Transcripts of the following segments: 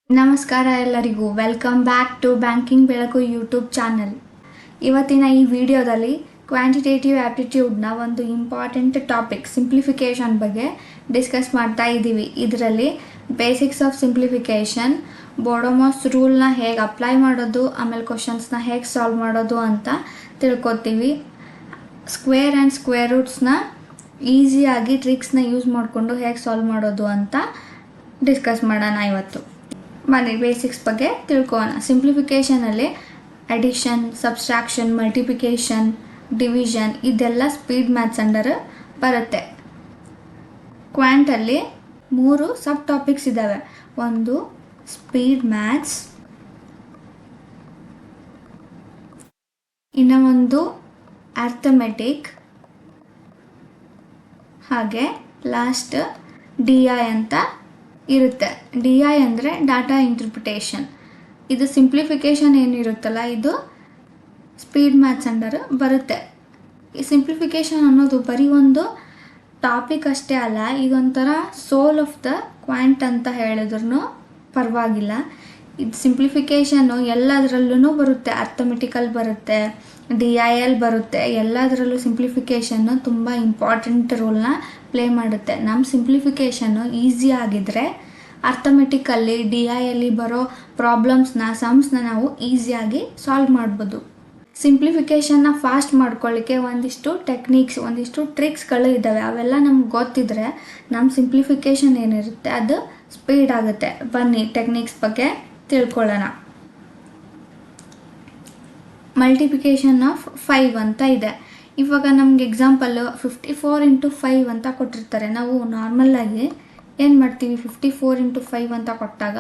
ನಮಸ್ಕಾರ ಎಲ್ಲರಿಗೂ, welcome back to banking ಬೆಳಕು ಯೂಟ್ಯೂಬ್ ಚಾನಲ್. ಇವತ್ತಿನ ಈ ವಿಡಿಯೋದಲ್ಲಿ ಕ್ವಾಂಟಿಟೇಟಿವ್ ಆ್ಯಪ್ಟಿಟ್ಯೂಡ್ನ ಒಂದು ಇಂಪಾರ್ಟೆಂಟ್ ಟಾಪಿಕ್ ಸಿಂಪ್ಲಿಫಿಕೇಷನ್ ಬಗ್ಗೆ ಡಿಸ್ಕಸ್ ಮಾಡ್ತಾ ಇದ್ದೀವಿ. ಇದರಲ್ಲಿ ಬೇಸಿಕ್ಸ್ ಆಫ್ ಸಿಂಪ್ಲಿಫಿಕೇಷನ್, ಬೋಡೋಮಾಸ್ ರೂಲ್ನ ಹೇಗೆ ಅಪ್ಲೈ ಮಾಡೋದು, ಆಮೇಲೆ ಕ್ವಶನ್ಸ್ನ ಹೇಗೆ ಸಾಲ್ವ್ ಮಾಡೋದು ಅಂತ ತಿಳ್ಕೊತೀವಿ. ಸ್ಕ್ವೇರ್ ಆ್ಯಂಡ್ ಸ್ಕ್ವೇರ್ ರೂಟ್ಸ್ನ ಈಸಿಯಾಗಿ ಟ್ರಿಕ್ಸ್ನ ಯೂಸ್ ಮಾಡಿಕೊಂಡು ಹೇಗೆ ಸಾಲ್ವ್ ಮಾಡೋದು ಅಂತ ಡಿಸ್ಕಸ್ ಮಾಡೋಣ ಇವತ್ತು. ಬನ್ನಿ ಬೇಸಿಕ್ಸ್ ಬಗ್ಗೆ ತಿಳ್ಕೊಳ್ಳೋಣ. ಸಿಂಪ್ಲಿಫಿಕೇಷನಲ್ಲಿ ಅಡಿಷನ್, ಸಬ್ಸ್ಟ್ರಾಕ್ಷನ್, ಮಲ್ಟಿಪ್ಲಿಕೇಷನ್, ಡಿವಿಷನ್ ಇದೆಲ್ಲ ಸ್ಪೀಡ್ ಮ್ಯಾಥ್ಸ್ ಅಂಡರ್ ಬರುತ್ತೆ. ಕ್ವಾಂಟಲ್ಲಿ 3 ಸಬ್ ಟಾಪಿಕ್ಸ್ ಇದ್ದಾವೆ. ಒಂದು ಸ್ಪೀಡ್ ಮ್ಯಾಥ್ಸ್, ಇನ್ನು ಒಂದು ಅರ್ಥಮೆಟಿಕ್, ಹಾಗೆ ಲಾಸ್ಟ್ DI ಅಂತ ಇರುತ್ತೆ. DI ಅಂದರೆ ಡಾಟಾ ಇಂಟರ್ಪ್ರಿಟೇಷನ್. ಇದು ಸಿಂಪ್ಲಿಫಿಕೇಷನ್ ಏನಿರುತ್ತಲ್ಲ, ಇದು ಸ್ಪೀಡ್ ಮ್ಯಾಥ್ಸ್ ಅಂಡರ್ ಬರುತ್ತೆ. ಈ ಸಿಂಪ್ಲಿಫಿಕೇಷನ್ ಅನ್ನೋದು ಬರೀ ಒಂದು ಟಾಪಿಕ್ ಅಷ್ಟೇ ಅಲ್ಲ, ಇದೊಂಥರ ಸೋಲ್ ಆಫ್ ದ ಕ್ವಾಂಟ್ ಅಂತ ಹೇಳಿದ್ರೂ ಪರವಾಗಿಲ್ಲ. ಇದು ಸಿಂಪ್ಲಿಫಿಕೇಷನ್ನು ಎಲ್ಲದರಲ್ಲೂ ಬರುತ್ತೆ. ಅರ್ಥಮೆಟಿಕಲ್ ಬರುತ್ತೆ, DIL ಬರುತ್ತೆ. ಎಲ್ಲದರಲ್ಲೂ ಸಿಂಪ್ಲಿಫಿಕೇಷನ್ನು ತುಂಬ ಇಂಪಾರ್ಟೆಂಟ್ ರೋಲ್ನ ಪ್ಲೇ ಮಾಡುತ್ತೆ. ನಮ್ಮ ಸಿಂಪ್ಲಿಫಿಕೇಷನ್ನು ಈಸಿ ಆಗಿದ್ದರೆ ಅರ್ಥಮೆಟಿಕಲ್ಲಿ DIಯಲ್ಲಿ ಬರೋ ಪ್ರಾಬ್ಲಮ್ಸ್ನ, ಸಮ್ಸ್ನ ನಾವು ಈಸಿಯಾಗಿ ಸಾಲ್ವ್ ಮಾಡ್ಬೋದು. ಸಿಂಪ್ಲಿಫಿಕೇಷನ್ನ ಫಾಸ್ಟ್ ಮಾಡ್ಕೊಳ್ಳಿಕ್ಕೆ ಒಂದಿಷ್ಟು ಟೆಕ್ನಿಕ್ಸ್, ಒಂದಿಷ್ಟು ಟ್ರಿಕ್ಸ್ಗಳು ಇದ್ದಾವೆ. ಅವೆಲ್ಲ ನಮ್ಗೆ ಗೊತ್ತಿದ್ರೆ ನಮ್ಮ ಸಿಂಪ್ಲಿಫಿಕೇಷನ್ ಏನಿರುತ್ತೆ ಅದು ಸ್ಪೀಡ್ ಆಗುತ್ತೆ. ಬನ್ನಿ ಟೆಕ್ನಿಕ್ಸ್ ಬಗ್ಗೆ ತಿಳ್ಕೊಳ್ಳೋಣ. ಮಲ್ಟಿಪ್ಲಿಕೇಷನ್ ಆಫ್ 5 ಅಂತ ಇದೆ. ಇವಾಗ ನಮ್ಗೆ ಎಕ್ಸಾಂಪಲ್ಲು 54 × 5 ಅಂತ ಕೊಟ್ಟಿರ್ತಾರೆ. ನಾವು ನಾರ್ಮಲ್ಲಾಗಿ ಏನು ಮಾಡ್ತೀವಿ, 54 × 5 ಅಂತ ಕೊಟ್ಟಾಗ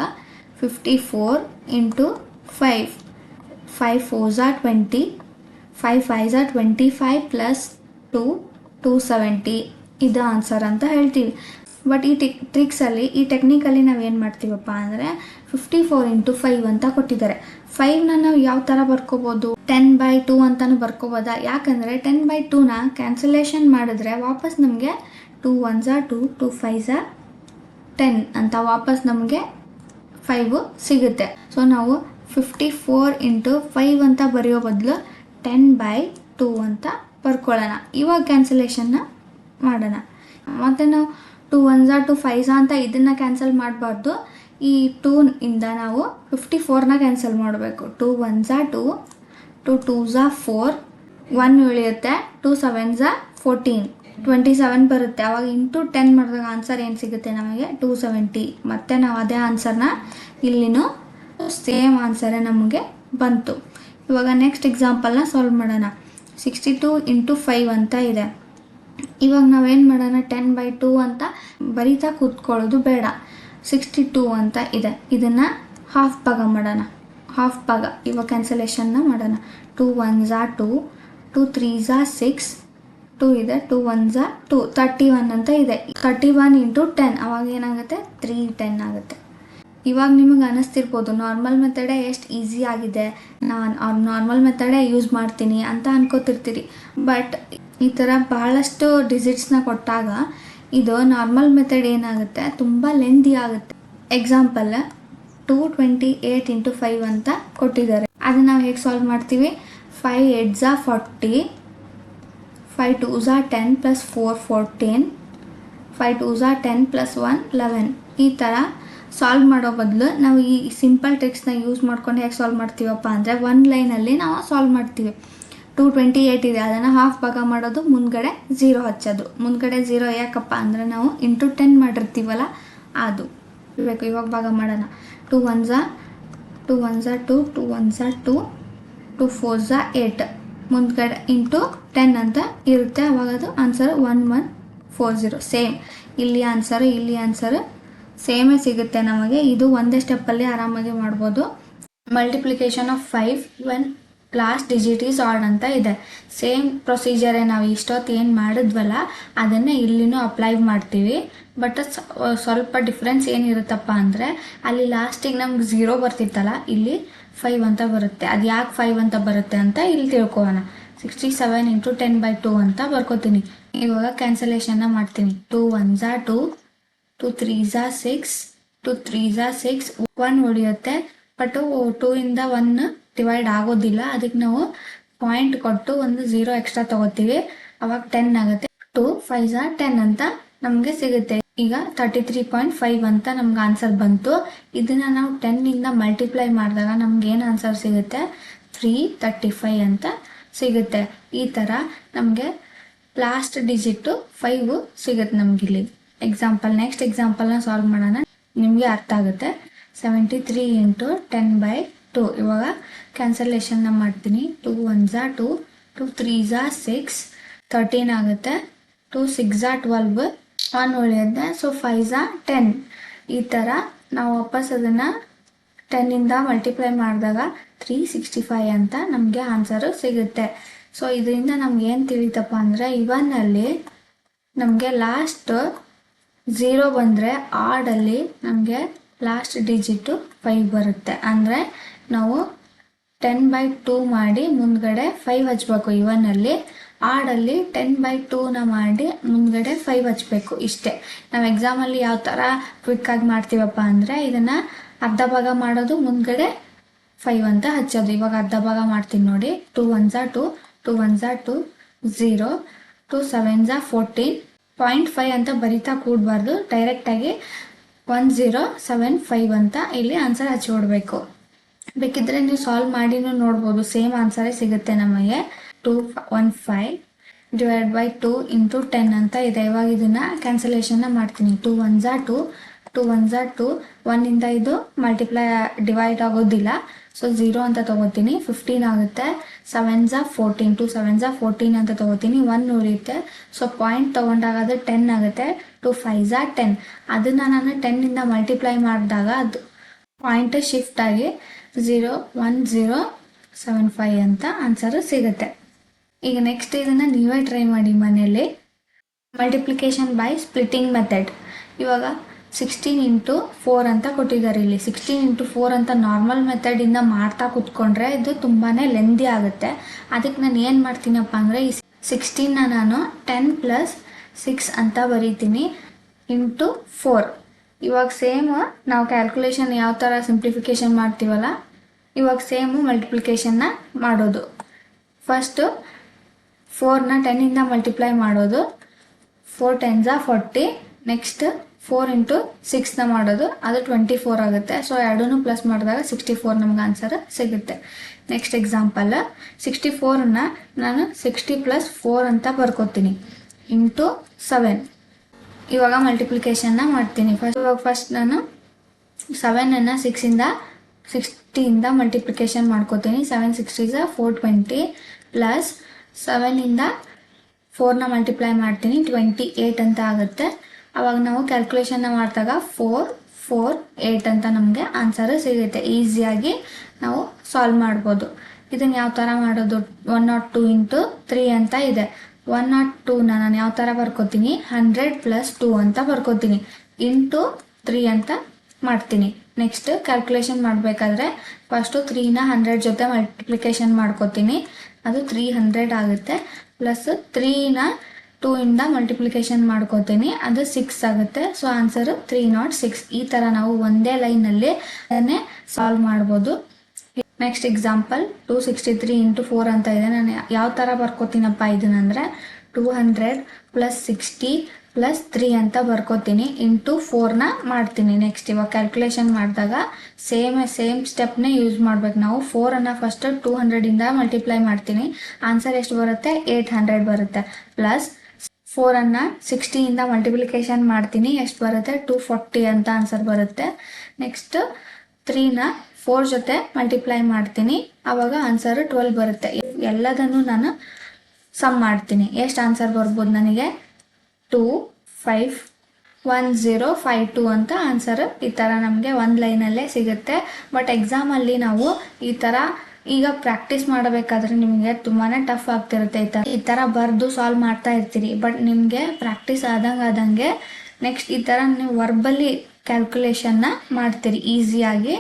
54 × 5, 5 4s are 20, 5 5s are 25 plus 2 270 ಇದು ಆನ್ಸರ್ ಅಂತ ಹೇಳ್ತೀವಿ. ಬಟ್ ಈ ಟ್ರಿಕ್ಸಲ್ಲಿ, ಈ ಟೆಕ್ನಿಕಲ್ಲಿ ನಾವೇನು ಮಾಡ್ತೀವಪ್ಪ ಅಂದರೆ 54 × 5 ಅಂತ ಕೊಟ್ಟಿದ್ದಾರೆ. 5ನ ನಾವು ಯಾವ ಥರ ಬರ್ಕೋಬೋದು, 10/2 ಅಂತಲೂ ಬರ್ಕೋಬೋದಾ? ಯಾಕಂದರೆ 10/2ನ ಕ್ಯಾನ್ಸಲೇಷನ್ ಮಾಡಿದ್ರೆ ವಾಪಸ್ ನಮಗೆ 2 1s are 2, 2 5s are 10 ಅಂತ ವಾಪಸ್ ನಮಗೆ 5 ಸಿಗುತ್ತೆ. ಸೊ ನಾವು 54 × 5 ಅಂತ ಬರೆಯೋ ಬದಲು 10/2 ಅಂತ ಬರ್ಕೊಳ್ಳೋಣ. ಇವಾಗ ಕ್ಯಾನ್ಸಲೇಷನ್ನ ಮಾಡೋಣ. ಮತ್ತು ನಾವು 2 1s are 2, 5s ಅಂತ ಇದನ್ನು ಕ್ಯಾನ್ಸಲ್ ಮಾಡಬಾರ್ದು. ಈ 2 ಇಂದ ನಾವು 54ನ ಕ್ಯಾನ್ಸಲ್ ಮಾಡಬೇಕು. 2 1s are 2, 2 2s are 4, 1 ಉಳಿಯುತ್ತೆ, 2 7s are 14, 27 ಬರುತ್ತೆ. ಅವಾಗ ಇಂಟು 10 ಮಾಡಿದಾಗ ಆನ್ಸರ್ ಏನು ಸಿಗುತ್ತೆ ನಮಗೆ, 270. ಮತ್ತು ನಾವು ಅದೇ ಆನ್ಸರ್ನ ಇಲ್ಲಿನೂ ಸೇಮ್ ಆನ್ಸರೇ ನಮಗೆ ಬಂತು. ಇವಾಗ ನೆಕ್ಸ್ಟ್ ಎಕ್ಸಾಂಪಲ್ನ ಸಾಲ್ವ್ ಮಾಡೋಣ. 62 × 5 ಅಂತ ಇದೆ. ಇವಾಗ ನಾವೇನು ಮಾಡೋಣ, 10/2 ಅಂತ ಬರೀತಾ ಕೂತ್ಕೊಳ್ಳೋದು ಬೇಡ. 62 ಅಂತ ಇದೆ, ಇದನ್ನು ಹಾಫ್ ಭಾಗ ಮಾಡೋಣ. ಹಾಫ್ ಭಾಗ ಇವಾಗ ಕ್ಯಾನ್ಸಲೇಷನ್ನ ಮಾಡೋಣ. 2 1s are 2, 2 3s are 6, 2 ಇದೆ, 2 1s are 2, 31 ಅಂತ ಇದೆ. 31 × 10 ಅವಾಗ ಏನಾಗುತ್ತೆ, 310 ಆಗುತ್ತೆ. ಇವಾಗ ನಿಮಗೆ ಅನ್ನಿಸ್ತಿರ್ಬೋದು ನಾರ್ಮಲ್ ಮೆಥಡೇ ಎಷ್ಟು ಈಸಿ ಆಗಿದೆ, ನಾನು ನಾರ್ಮಲ್ ಮೆಥಡೇ ಯೂಸ್ ಮಾಡ್ತೀನಿ ಅಂತ ಅನ್ಕೋತಿರ್ತೀರಿ. ಬಟ್ ಈ ಥರ ಬಹಳಷ್ಟು ಡಿಜಿಟ್ಸ್ನ ಕೊಟ್ಟಾಗ ಇದು ನಾರ್ಮಲ್ ಮೆಥಡ್ ಏನಾಗುತ್ತೆ, ತುಂಬ ಲೆಂದಿ ಆಗುತ್ತೆ. ಎಕ್ಸಾಂಪಲ್ 228 × 5 ಅಂತ ಕೊಟ್ಟಿದ್ದಾರೆ. ಅದನ್ನು ನಾವು ಹೇಗೆ ಸಾಲ್ವ್ ಮಾಡ್ತೀವಿ, 5 8s are 40, 5 2s are 10 plus 4 14, 5 2s are 10 plus 1 11. ಈ ಥರ ಸಾಲ್ವ್ ಮಾಡೋ ಬದಲು ನಾವು ಈ ಸಿಂಪಲ್ ಟ್ರಿಕ್ಸ್ನ ಯೂಸ್ ಮಾಡ್ಕೊಂಡು ಹೇಗೆ ಸಾಲ್ವ್ ಮಾಡ್ತೀವಪ್ಪ ಅಂದರೆ, ಒಂದು ಲೈನಲ್ಲಿ ನಾವು ಸಾಲ್ವ್ ಮಾಡ್ತೀವಿ. 228 ಇದೆ, ಅದನ್ನು ಹಾಫ್ ಭಾಗ ಮಾಡೋದು, ಮುಂದ್ಗಡೆ 0 ಹಚ್ಚೋದು. ಮುಂದ್ಗಡೆ 0 ಯಾಕಪ್ಪ ಅಂದರೆ ನಾವು ಇಂಟು 10 ಮಾಡಿರ್ತೀವಲ್ಲ ಅದು ಬೇಕು. ಇವಾಗ ಭಾಗ ಮಾಡೋಣ. 2 1s are 2, 2 1s are 2, 2 4s are 8, ಮುಂದ್ಗಡೆ ಇಂಟು 10 ಅಂತ ಇರುತ್ತೆ. ಅವಾಗ ಅದು ಆನ್ಸರ್ 1140. ಸೇಮ್ ಇಲ್ಲಿ ಆನ್ಸರು ಸೇಮೇ ಸಿಗುತ್ತೆ ನಮಗೆ. ಇದು ಒಂದೇ ಸ್ಟೆಪ್ಪಲ್ಲಿ ಆರಾಮಾಗಿ ಮಾಡ್ಬೋದು. Multiplication of 5 when last digit is add ಅಂತ ಇದೆ. ಸೇಮ್ ಪ್ರೊಸೀಜರೇ, ನಾವು ಇಷ್ಟೊತ್ತು ಏನು ಮಾಡಿದ್ವಲ್ಲ ಅದನ್ನೇ ಇಲ್ಲಿನೂ ಅಪ್ಲೈ ಮಾಡ್ತೀವಿ. ಬಟ್ ಸ್ವಲ್ಪ ಡಿಫ್ರೆನ್ಸ್ ಏನಿರುತ್ತಪ್ಪ ಅಂದರೆ, ಅಲ್ಲಿ ಲಾಸ್ಟಿಗೆ ನಮ್ಗೆ 0 ಬರ್ತಿತ್ತಲ್ಲ, ಇಲ್ಲಿ 5 ಅಂತ ಬರುತ್ತೆ. ಅದು ಯಾಕೆ 5 ಅಂತ ಬರುತ್ತೆ ಅಂತ ಇಲ್ಲಿ ತಿಳ್ಕೊಳ್ಳೋಣ. 67 × 10/2 ಅಂತ ಬರ್ಕೋತೀನಿ. ಇವಾಗ ಕ್ಯಾನ್ಸಲೇಷನ್ನ ಮಾಡ್ತೀನಿ. 2 1s are 2, 2 3s are 6, 2 3 6, 1 ಉಳಿಯುತ್ತೆ. ಬಟ್ 2 ಇಂದ 1 ಡಿವೈಡ್ ಆಗೋದಿಲ್ಲ, ಅದಕ್ಕೆ ನಾವು ಪಾಯಿಂಟ್ ಕೊಟ್ಟು ಒಂದು 0 ಎಕ್ಸ್ಟ್ರಾ ತಗೋತೀವಿ, ಅವಾಗ 10 ಆಗುತ್ತೆ. 2 5 10 ಅಂತ ನಮಗೆ ಸಿಗುತ್ತೆ. ಈಗ 33.5 ಅಂತ ನಮ್ಗೆ ಆನ್ಸರ್ ಬಂತು. ಇದನ್ನ ನಾವು 10 ಇಂದ ಮಲ್ಟಿಪ್ಲೈ ಮಾಡಿದಾಗ ನಮ್ಗೆ ಏನು ಆನ್ಸರ್ ಸಿಗುತ್ತೆ, 335 ಅಂತ ಸಿಗುತ್ತೆ. ಈ ಥರ ನಮಗೆ ಲಾಸ್ಟ್ ಡಿಜಿಟ್ 5 ಸಿಗುತ್ತೆ ನಮಗಿಲ್ಲಿ. ನೆಕ್ಸ್ಟ್ ಎಕ್ಸಾಂಪಲ್ನ ಸಾಲ್ವ್ ಮಾಡೋಣ, ನಿಮಗೆ ಅರ್ಥ ಆಗುತ್ತೆ. 73 ಇಂಟು 10/2. ಇವಾಗ ಕ್ಯಾನ್ಸಲೇಷನ್ನ ಮಾಡ್ತೀನಿ. 2 1 2, 2 3 6, 13 ಆಗುತ್ತೆ. 2 6 12, 1 ಉಳಿಯುತ್ತೆ. ಸೊ 5 10. ಈ ಥರ ನಾವು ವಾಪಸ್ ಅದನ್ನು 10 ಇಂದ ಮಲ್ಟಿಪ್ಲೈ ಮಾಡಿದಾಗ 365 ಅಂತ ನಮಗೆ ಆನ್ಸರು ಸಿಗುತ್ತೆ. ಸೊ ಇದರಿಂದ ನಮ್ಗೆ ಏನು ತಿಳಿತಪ್ಪ ಅಂದರೆ, ಇವನ್ನಲ್ಲಿ ನಮಗೆ ಲಾಸ್ಟ್ 0 ಬಂದರೆ ಆಡಲ್ಲಿ ನಮಗೆ ಲಾಸ್ಟ್ ಡಿಜಿಟು 5 ಬರುತ್ತೆ. ಅಂದರೆ ನಾವು 10/2 ಮಾಡಿ ಮುಂದ್ಗಡೆ 5 ಹಚ್ಬೇಕು. ಇವನ್ನಲ್ಲಿ ಆಡಲ್ಲಿ 10/2ನ ಮಾಡಿ ಮುಂದ್ಗಡೆ 5 ಹಚ್ಬೇಕು. ಇಷ್ಟೇ. ನಾವು ಎಕ್ಸಾಮಲ್ಲಿ ಯಾವ ಥರ ಕ್ವಿಕ್ಕಾಗಿ ಮಾಡ್ತೀವಪ್ಪ ಅಂದರೆ, ಇದನ್ನು ಅರ್ಧ ಭಾಗ ಮಾಡೋದು, ಮುಂದ್ಗಡೆ 5 ಅಂತ ಹಚ್ಚೋದು. ಇವಾಗ ಅರ್ಧ ಭಾಗ ಮಾಡ್ತೀನಿ ನೋಡಿ. 2 1 2, 2 1 2, 0, 2 7 14. 0.5 ಅಂತ ಬರಿತಾ ಕೂಡಬಾರ್ದು, ಡೈರೆಕ್ಟಾಗಿ 1075 ಅಂತ ಇಲ್ಲಿ ಆನ್ಸರ್ ಹಚ್ಚಿಬಿಡ್ಬೇಕು. ಬೇಕಿದ್ರೆ ನೀವು ಸಾಲ್ವ್ ಮಾಡಿನೂ ನೋಡ್ಬೋದು, ಸೇಮ್ ಆನ್ಸರೇ ಸಿಗುತ್ತೆ ನಮಗೆ. 215 ಡಿವೈಡ್ ಬೈ 2 ಇಂಟು 10 ಅಂತ ಇದೆ. ಇವಾಗ ಇದನ್ನು ಕ್ಯಾನ್ಸಲೇಷನ್ನ ಮಾಡ್ತೀನಿ. 2 1 2, 2 1 2, 1 ಇಂದ ಇದು ಮಲ್ಟಿಪ್ಲೈ ಡಿವೈಡ್ ಆಗೋದಿಲ್ಲ, ಸೊ 0 ಅಂತ ತೊಗೋತೀನಿ. 15 ಆಗುತ್ತೆ. 7 14, 2 7 14 ಅಂತ ತೊಗೋತೀನಿ. 1 ಉಳಿಯುತ್ತೆ. ಸೊ ಪಾಯಿಂಟ್ ತೊಗೊಂಡಾಗ ಅದು 10 ಆಗುತ್ತೆ. 2 5 10. ಅದನ್ನು ನಾನು 10 ಇಂದ ಮಲ್ಟಿಪ್ಲೈ ಮಾಡಿದಾಗ ಅದು ಪಾಯಿಂಟ್ ಶಿಫ್ಟ್ ಆಗಿ 01075 ಅಂತ ಆನ್ಸರು ಸಿಗುತ್ತೆ. ಈಗ ನೆಕ್ಸ್ಟ್ ಇದನ್ನು ನೀವೇ ಟ್ರೈ ಮಾಡಿ ಮನೆಯಲ್ಲಿ. Multiplication by splitting method. ಇವಾಗ 16 ಇಂಟು 4 ಅಂತ ಕೊಟ್ಟಿದ್ದಾರೆ ಇಲ್ಲಿ. 16 ಇಂಟು 4 ಅಂತ ನಾರ್ಮಲ್ ಮೆಥಡಿಂದ ಮಾಡ್ತಾ ಕೂತ್ಕೊಂಡ್ರೆ ಇದು ತುಂಬಾ ಲೆಂದಿ ಆಗುತ್ತೆ. ಅದಕ್ಕೆ ನಾನು ಏನು ಮಾಡ್ತೀನಪ್ಪ ಅಂದರೆ, ಈ 16ನ ನಾನು 10 + 6 ಅಂತ ಬರೀತೀನಿ ಇಂಟು 4. ಇವಾಗ ಸೇಮು ನಾವು ಕ್ಯಾಲ್ಕುಲೇಷನ್ ಯಾವ ಥರ ಸಿಂಪ್ಲಿಫಿಕೇಷನ್ ಮಾಡ್ತೀವಲ್ಲ, ಇವಾಗ ಸೇಮು ಮಲ್ಟಿಪ್ಲಿಕೇಶನ್ನ ಮಾಡೋದು. ಫಸ್ಟು 4ನ 10 ಇಂದ ಮಲ್ಟಿಪ್ಲೈ ಮಾಡೋದು. 4 10 40. ನೆಕ್ಸ್ಟ್ 4 ಇಂಟು 6ನ ಮಾಡೋದು, ಅದು 24 ಆಗುತ್ತೆ. ಸೊ ಎರಡೂ ಪ್ಲಸ್ ಮಾಡಿದಾಗ 64 ನಮ್ಗೆ ಆನ್ಸರ್ ಸಿಗುತ್ತೆ. ನೆಕ್ಸ್ಟ್ ಎಕ್ಸಾಂಪಲ್, 64ನ ನಾನು 60 + 4 ಅಂತ ಬರ್ಕೋತೀನಿ ಇಂಟು 7. ಇವಾಗ ಮಲ್ಟಿಪ್ಲಿಕೇಶನ್ನ ಮಾಡ್ತೀನಿ. ಫಸ್ಟ್ ನಾನು 7ಅನ್ನು 60ಇಂದ ಮಲ್ಟಿಪ್ಲಿಕೇಶನ್ ಮಾಡ್ಕೋತೀನಿ. 7 6 420 ಪ್ಲಸ್ 7ಇಂದ 4ನ ಮಲ್ಟಿಪ್ಲೈ ಮಾಡ್ತೀನಿ, 28 ಅಂತ ಆಗುತ್ತೆ. ಅವಾಗ ನಾವು ಕ್ಯಾಲ್ಕುಲೇಷನ್ನ ಮಾಡಿದಾಗ 4 4 8 ಅಂತ ನಮಗೆ ಆನ್ಸರ್ ಸಿಗುತ್ತೆ. ಈಸಿಯಾಗಿ ನಾವು ಸಾಲ್ವ್ ಮಾಡ್ಬೋದು. ಇದನ್ನು ಯಾವ ಥರ ಮಾಡೋದು, 102 ಇಂಟು 3 ಅಂತ ಇದೆ. 102ನ ನಾನು ಯಾವ ಥರ ಬರ್ಕೋತೀನಿ, 100 + 2 ಅಂತ ಬರ್ಕೋತೀನಿ, ಇಂಟು 3 ಅಂತ ಮಾಡ್ತೀನಿ. ನೆಕ್ಸ್ಟ್ ಕ್ಯಾಲ್ಕುಲೇಷನ್ ಮಾಡಬೇಕಾದ್ರೆ ಫಸ್ಟು 3ನ 100 ಜೊತೆ ಮಲ್ಟಿಪ್ಲಿಕೇಶನ್ ಮಾಡ್ಕೋತೀನಿ, ಅದು 300 ಆಗುತ್ತೆ. ಪ್ಲಸ್ 3ನ 2 ಇಂದ ಮಲ್ಟಿಪ್ಲಿಕೇಶನ್ ಮಾಡ್ಕೋತೀನಿ, ಅದು 6 ಆಗುತ್ತೆ. So answer 306. ಈ ಥರ ನಾವು ಒಂದೇ ಲೈನಲ್ಲಿ ಅದನ್ನೇ ಸಾಲ್ವ್ ಮಾಡ್ಬೋದು. ನೆಕ್ಸ್ಟ್ ಎಕ್ಸಾಂಪಲ್, 263 ಇಂಟು 4 ಅಂತ ಇದೆ. ನಾನು ಯಾವ ಥರ ಬರ್ಕೋತೀನಪ್ಪ ಇದನ್ನಂದರೆ, 200 + 60 + 3 ಅಂತ ಬರ್ಕೋತೀನಿ, ಇಂಟು 4ನ ಮಾಡ್ತೀನಿ. ನೆಕ್ಸ್ಟ್ ಇವಾಗ ಕ್ಯಾಲ್ಕುಲೇಷನ್ ಮಾಡಿದಾಗ ಸೇಮ್ ಸ್ಟೆಪ್ನೇ ಯೂಸ್ ಮಾಡ್ಬೇಕು ನಾವು. 4ಅನ್ನು ಫಸ್ಟ್ 200ಇಂದ ಮಲ್ಟಿಪ್ಲೈ ಮಾಡ್ತೀನಿ, ಆನ್ಸರ್ ಎಷ್ಟು ಬರುತ್ತೆ, 800 ಬರುತ್ತೆ. ಪ್ಲಸ್ 4ಅನ್ನು 60ಇಂದ ಮಲ್ಟಿಪ್ಲಿಕೇಶನ್ ಮಾಡ್ತೀನಿ, ಎಷ್ಟು ಬರುತ್ತೆ, 240 ಅಂತ ಆನ್ಸರ್ ಬರುತ್ತೆ. ನೆಕ್ಸ್ಟ್ 3ನ 4 ಜೊತೆ ಮಲ್ಟಿಪ್ಲೈ ಮಾಡ್ತೀನಿ, ಆವಾಗ ಆನ್ಸರು 12 ಬರುತ್ತೆ. ಎಲ್ಲದನ್ನು ನಾನು ಸಮ್ ಮಾಡ್ತೀನಿ, ಎಷ್ಟು ಆನ್ಸರ್ ಬರ್ಬೋದು ನನಗೆ, 251,052 ಅಂತ ಆನ್ಸರ್. ಈ ಥರ ನಮಗೆ ಒಂದು ಲೈನಲ್ಲೇ ಸಿಗುತ್ತೆ. ಬಟ್ ಎಕ್ಸಾಮಲ್ಲಿ ನಾವು ಈ ಥರ ಈಗ ಪ್ರಾಕ್ಟೀಸ್ ಮಾಡಬೇಕಾದ್ರೆ ನಿಮಗೆ ತುಂಬಾ ಟಫ್ ಆಗ್ತಿರುತ್ತೆ. ಈ ಥರ ಬರೆದು ಸಾಲ್ವ್ ಮಾಡ್ತಾ ಇರ್ತೀರಿ, ಬಟ್ ನಿಮಗೆ ಪ್ರಾಕ್ಟೀಸ್ ಆದಂಗೆ ನೆಕ್ಸ್ಟ್ ಈ ಥರ ನೀವು ವರ್ಬಲಿ ಕ್ಯಾಲ್ಕುಲೇಷನ್ನ ಮಾಡ್ತೀರಿ, ಈಸಿಯಾಗಿ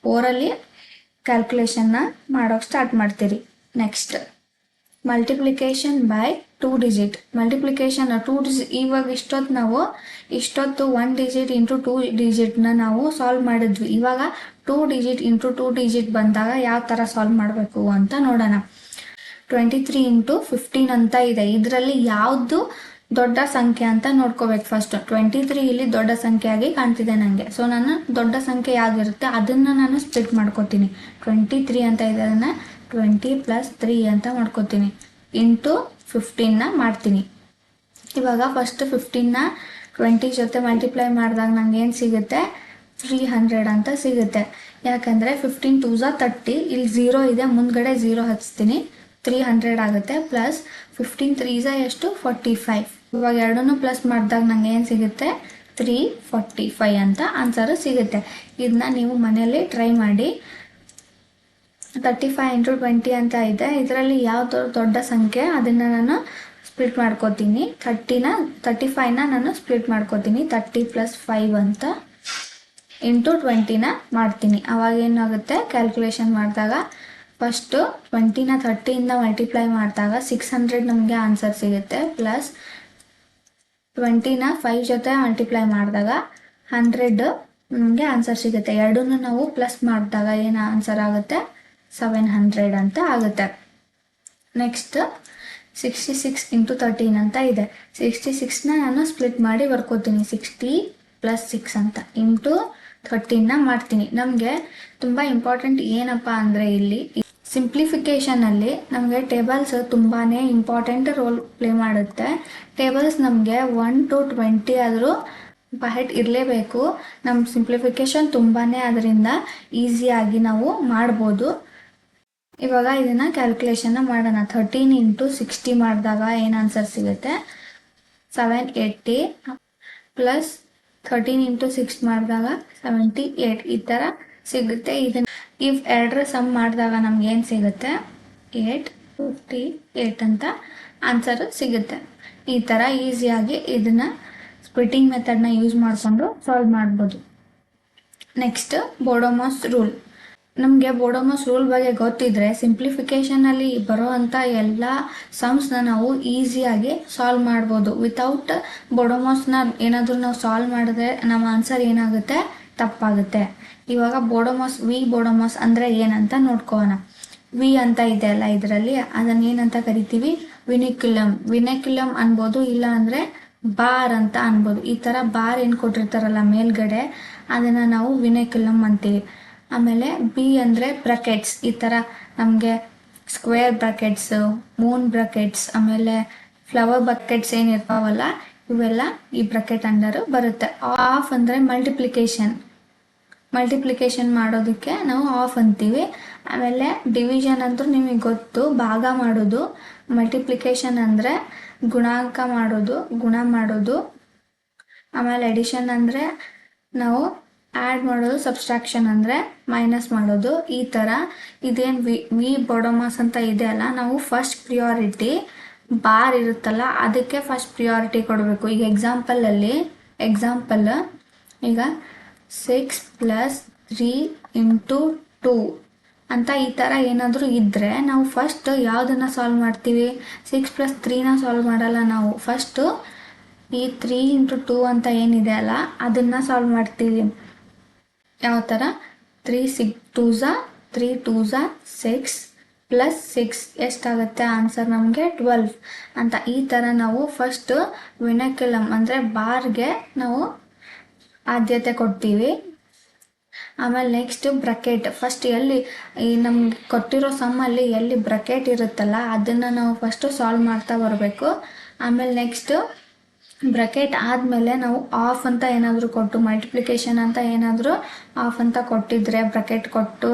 ಓರಲಿ ಕ್ಯಾಲ್ಕುಲೇಷನ್ನ ಮಾಡೋಕ್ಕೆ ಸ್ಟಾರ್ಟ್ ಮಾಡ್ತೀರಿ. Next multiplication by 2 digit. Multiplication 2 digit. ಇವಾಗ ಇಷ್ಟೊತ್ತು 1 ಡಿಜಿಟ್ ಇಂಟು 2 ಡಿಜಿಟ್ನ ನಾವು ಸಾಲ್ವ್ ಮಾಡಿದ್ವಿ. ಇವಾಗ 2 ಡಿಜಿಟ್ ಇಂಟು 2 ಡಿಜಿಟ್ ಬಂದಾಗ ಯಾವ ಥರ ಸಾಲ್ವ್ ಮಾಡಬೇಕು ಅಂತ ನೋಡೋಣ. 23 ಇಂಟು 15 ಅಂತ ಇದೆ. ಇದರಲ್ಲಿ ಯಾವುದು ದೊಡ್ಡ ಸಂಖ್ಯೆ ಅಂತ ನೋಡ್ಕೋಬೇಕು ಫಸ್ಟ್. 23 ಇಲ್ಲಿ ದೊಡ್ಡ ಸಂಖ್ಯೆಯಾಗಿ ಕಾಣ್ತಿದೆ ನನಗೆ. ಸೊ ನಾನು ದೊಡ್ಡ ಸಂಖ್ಯೆ ಯಾವ್ದಿರುತ್ತೆ ಅದನ್ನು ನಾನು ಸ್ಪ್ಲಿಟ್ ಮಾಡ್ಕೋತೀನಿ. 23 ಅಂತ ಇದೆ, ಅದನ್ನು 20 + 3 ಅಂತ ಮಾಡ್ಕೋತೀನಿ. ಇಂಟು 15ನ ಮಾಡ್ತೀನಿ. ಇವಾಗ ಫಸ್ಟ್ 15ನ 20 ಜೊತೆ ಮಲ್ಟಿಪ್ಲೈ ಮಾಡಿದಾಗ ನಂಗೆ ಏನು ಸಿಗುತ್ತೆ, 300 ಅಂತ ಸಿಗುತ್ತೆ. ಯಾಕಂದರೆ 15 2 30, ಇಲ್ಲಿ 0 ಇದೆ, ಮುಂದ್ಗಡೆ 0 ಹಚ್ತೀನಿ, 300 ಆಗುತ್ತೆ. ಪ್ಲಸ್ 15 3 ಎಷ್ಟು, 45. ಇವಾಗ ಎರಡನ್ನೂ ಪ್ಲಸ್ ಮಾಡಿದಾಗ ನಂಗೆ ಏನು ಸಿಗುತ್ತೆ, 345 ಅಂತ ಆನ್ಸರು ಸಿಗುತ್ತೆ. ಇದನ್ನ ನೀವು ಮನೆಯಲ್ಲಿ ಟ್ರೈ ಮಾಡಿ. 35 ಇಂಟು 20 ಅಂತ ಇದೆ. ಇದರಲ್ಲಿ ಯಾವುದು ದೊಡ್ಡ ಸಂಖ್ಯೆ ಅದನ್ನು ನಾನು ಸ್ಪ್ಲಿಟ್ ಮಾಡ್ಕೋತೀನಿ. 35ನ ನಾನು ಸ್ಪ್ಲಿಟ್ ಮಾಡ್ಕೋತೀನಿ. 30 + 5 ಅಂತ ಇಂಟು 20ನ ಮಾಡ್ತೀನಿ. ಅವಾಗ ಏನಾಗುತ್ತೆ, ಕ್ಯಾಲ್ಕುಲೇಷನ್ ಮಾಡಿದಾಗ ಫಸ್ಟು 20ನ 30ಇಂದ ಮಲ್ಟಿಪ್ಲೈ ಮಾಡಿದಾಗ 600 ನಮಗೆ ಆನ್ಸರ್ ಸಿಗುತ್ತೆ. ಪ್ಲಸ್ 20ನ 5 ಜೊತೆ ಮಲ್ಟಿಪ್ಲೈ ಮಾಡಿದಾಗ 100 ನಮಗೆ ಆನ್ಸರ್ ಸಿಗುತ್ತೆ. ಎರಡನ್ನೂ ನಾವು ಪ್ಲಸ್ ಮಾಡಿದಾಗ ಏನು ಆನ್ಸರ್ ಆಗುತ್ತೆ, 700 ಅಂತ ಆಗುತ್ತೆ. ನೆಕ್ಸ್ಟ್ 66 ಇಂಟು 13 ಅಂತ ಇದೆ. 66ನ ನಾನು ಸ್ಪ್ಲಿಟ್ ಮಾಡಿ ಬರ್ಕೋತೀನಿ. 60 + 6 ಅಂತ ಇಂಟು 13ನ ಮಾಡ್ತೀನಿ. ನಮಗೆ ತುಂಬ ಇಂಪಾರ್ಟೆಂಟ್ ಏನಪ್ಪ ಅಂದರೆ ಇಲ್ಲಿ ಸಿಂಪ್ಲಿಫಿಕೇಷನಲ್ಲಿ ನಮಗೆ ಟೇಬಲ್ಸ್ ತುಂಬಾ ಇಂಪಾರ್ಟೆಂಟ್ ರೋಲ್ ಪ್ಲೇ ಮಾಡುತ್ತೆ. ಟೇಬಲ್ಸ್ ನಮಗೆ 1 to 20 ಆದರೂ ಬಹೆಟ್ ಇರಲೇಬೇಕು. ನಮ್ಮ ಸಿಂಪ್ಲಿಫಿಕೇಷನ್ ತುಂಬಾ ಅದರಿಂದ ಈಸಿಯಾಗಿ ನಾವು ಮಾಡ್ಬೋದು. ಇವಾಗ ಇದನ್ನು ಕ್ಯಾಲ್ಕುಲೇಷನ್ನ ಮಾಡೋಣ. 13 ಇಂಟು 60 ಮಾಡಿದಾಗ ಏನು ಆನ್ಸರ್ ಸಿಗುತ್ತೆ, 780. ಪ್ಲಸ್ 13 ಇಂಟು 6 ಮಾಡಿದಾಗ 78 ಈ ಥರ ಸಿಗುತ್ತೆ. ಇದನ್ನು ಇಫ್ ಎರಡರ ಸಮ್ ಮಾಡಿದಾಗ ನಮ್ಗೆ ಏನು ಸಿಗುತ್ತೆ, 858 ಅಂತ ಆನ್ಸರು ಸಿಗುತ್ತೆ. ಈ ಥರ ಈಸಿಯಾಗಿ ಇದನ್ನು ಸ್ಪ್ಲಿಟ್ಟಿಂಗ್ ಮೆಥಡ್ನ ಯೂಸ್ ಮಾಡಿಕೊಂಡು ಸಾಲ್ವ್ ಮಾಡ್ಬೋದು. Next BODMAS rule. ನಮಗೆ ಬೋಡೋಮಾಸ್ ರೂಲ್ ಬಗ್ಗೆ ಗೊತ್ತಿದ್ರೆ ಸಿಂಪ್ಲಿಫಿಕೇಷನಲ್ಲಿ ಬರೋ ಅಂಥ ಎಲ್ಲ ಸಮ್ಸ್ನ ನಾವು ಈಸಿಯಾಗಿ ಸಾಲ್ವ್ ಮಾಡ್ಬೋದು. ವಿತೌಟ್ ಬೋಡೋಮಾಸ್ನ ಏನಾದರೂ ನಾವು ಸಾಲ್ವ್ ಮಾಡಿದ್ರೆ ನಮ್ಮ ಆನ್ಸರ್ ಏನಾಗುತ್ತೆ, ತಪ್ಪಾಗುತ್ತೆ. ಇವಾಗ ಬೋಡೋಮಾಸ್ ಅಂದರೆ ಏನಂತ ನೋಡ್ಕೋಣ. ವಿ ಅಂತ ಇದೆ ಅಲ್ಲ ಇದರಲ್ಲಿ, ಅದನ್ನು ಏನಂತ ಕರಿತೀವಿ, ವಿನಿಕ್ಯುಲಮ್ ಅನ್ಬೋದು, ಇಲ್ಲ ಅಂದರೆ ಬಾರ್ ಅಂತ ಅನ್ಬೋದು. ಈ ಥರ ಬಾರ್ ಏನು ಕೊಟ್ಟಿರ್ತಾರಲ್ಲ ಮೇಲ್ಗಡೆ, ಅದನ್ನು ನಾವು ವಿನಿಕ್ಯುಲಮ್ ಅಂತೀವಿ. ಆಮೇಲೆ ಬಿ ಅಂದರೆ ಬ್ರಕೆಟ್ಸ್. ಈ ಥರ ನಮಗೆ ಸ್ಕ್ವೇರ್ ಬ್ರಕೆಟ್ಸು, ಮೂನ್ ಬ್ರಕೆಟ್ಸ್, ಆಮೇಲೆ ಫ್ಲವರ್ ಬಕೆಟ್ಸ್ ಏನಿರ್ತಾವಲ್ಲ ಇವೆಲ್ಲ ಈ ಬ್ರಕೆಟ್ ಅಂಡರು ಬರುತ್ತೆ. ಆಫ್ ಅಂದರೆ ಮಲ್ಟಿಪ್ಲಿಕೇಶನ್ ಮಾಡೋದಕ್ಕೆ ನಾವು ಆಫ್ ಅಂತೀವಿ. ಆಮೇಲೆ ಡಿವಿಷನ್ ಅಂತೂ ನಿಮಗೆ ಗೊತ್ತು, ಭಾಗ ಮಾಡೋದು. ಮಲ್ಟಿಪ್ಲಿಕೇಶನ್ ಅಂದರೆ ಗುಣ ಮಾಡೋದು. ಆಮೇಲೆ ಎಡಿಷನ್ ಅಂದರೆ ನಾವು ಆ್ಯಡ್ ಮಾಡೋದು. ಸಬ್ಸ್ಟ್ರಾಕ್ಷನ್ ಅಂದರೆ ಮೈನಸ್ ಮಾಡೋದು. ಈ ಥರ ಇದೇನು ವಿ ಬೋಡೋಮಾಸ್ ಅಂತ ಇದೆ ಅಲ್ಲ, ನಾವು ಫಸ್ಟ್ ಪ್ರಿಯಾರಿಟಿ ಬಾರ್ ಇರುತ್ತಲ್ಲ ಅದಕ್ಕೆ ಫಸ್ಟ್ ಪ್ರಿಯಾರಿಟಿ ಕೊಡಬೇಕು. ಈಗ ಎಕ್ಸಾಂಪಲ್ ಈಗ 6 + 3 ಇಂಟು 2 ಅಂತ ಈ ಥರ ಏನಾದರೂ ಇದ್ದರೆ ನಾವು ಫಸ್ಟ್ ಯಾವುದನ್ನು ಸಾಲ್ವ್ ಮಾಡ್ತೀವಿ, 6 + 3ನ ಸಾಲ್ವ್ ಮಾಡಲ್ಲ ನಾವು. ಫಸ್ಟು ಈ 3 ಇಂಟು 2 ಅಂತ ಏನಿದೆ ಅಲ್ಲ ಅದನ್ನು ಸಾಲ್ವ್ ಮಾಡ್ತೀವಿ. ಯಾವ ಥರ, 3 2 6 ಪ್ಲಸ್ 6 ಎಷ್ಟಾಗುತ್ತೆ ಆನ್ಸರ್ ನಮಗೆ 12 ಅಂತ. ಈ ಥರ ನಾವು ಫಸ್ಟು ವಿನಿಕ್ಯುಲಮ್ ಅಂದರೆ ಬಾರ್ಗೆ ನಾವು ಆದ್ಯತೆ ಕೊಡ್ತೀವಿ. ಆಮೇಲೆ ನೆಕ್ಸ್ಟ್ ಬ್ರಕೆಟ್. ಫಸ್ಟ್ ಎಲ್ಲಿ ಈ ನಮ್ಗೆ ಕೊಟ್ಟಿರೋ ಸಮ್ಮಲ್ಲಿ ಎಲ್ಲಿ ಬ್ರಕೆಟ್ ಇರುತ್ತಲ್ಲ ಅದನ್ನು ನಾವು ಫಸ್ಟು ಸಾಲ್ವ್ ಮಾಡ್ತಾ ಬರಬೇಕು. ಆಮೇಲೆ ನೆಕ್ಸ್ಟು ಬ್ರಕೆಟ್ ಆದಮೇಲೆ ನಾವು ಆಫ್ ಅಂತ ಏನಾದರೂ ಕೊಟ್ಟು, ಮಲ್ಟಿಪ್ಲಿಕೇಶನ್ ಅಂತ ಏನಾದರೂ ಆಫ್ ಅಂತ ಕೊಟ್ಟಿದ್ರೆ, ಬ್ರಕೆಟ್ ಕೊಟ್ಟು